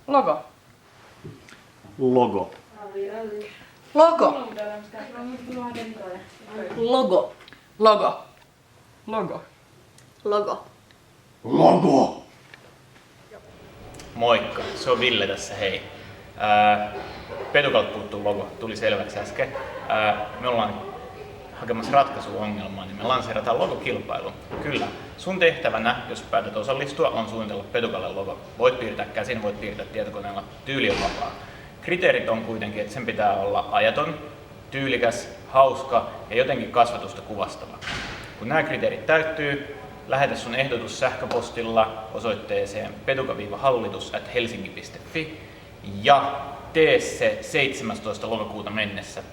Logo. Logo. Logo. Logo. Logo. Logo. Logo. Logo. Moikka, se on Ville tässä, hei. Petukalta puuttuu logo, tuli selväksi äsken. Me ollaan hakemassa ratkaisua ongelmaan, niin me lanseerataan logokilpailu. Kyllä, sun tehtävänä, jos päätät osallistua, on suunnitella Petukalle logo. Voit piirtää käsin, voit piirtää tietokoneella, tyyli on vapaa. Kriteerit on kuitenkin, että sen pitää olla ajaton, tyylikäs, hauska ja jotenkin kasvatusta kuvastava. Kun nämä kriteerit täyttyy, lähetä sun ehdotus sähköpostilla osoitteeseen petuka-hallitus@helsinki.fi ja tee se 17. lokakuuta mennessä.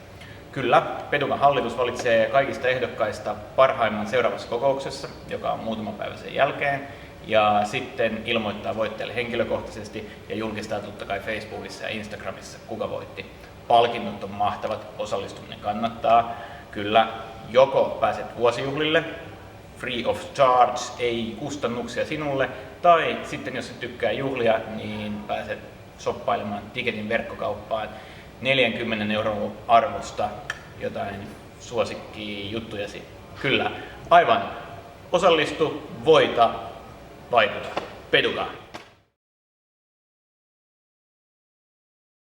Kyllä, Petukan hallitus valitsee kaikista ehdokkaista parhaimman seuraavassa kokouksessa, joka on muutama päivä sen jälkeen, ja sitten ilmoittaa voittajalle henkilökohtaisesti ja julkistaa totta kai Facebookissa ja Instagramissa, kuka voitti. Palkinnot on mahtavat, osallistuminen kannattaa. Kyllä, joko pääset vuosijuhlille, free of charge, ei kustannuksia sinulle, tai sitten jos et tykkää juhlia, niin pääset shoppailemaan Tiketin verkkokauppaan 40 € arvosta jotain suosikkijuttuja. Kyllä, aivan. Osallistu, voita, vaikuta. Petuka.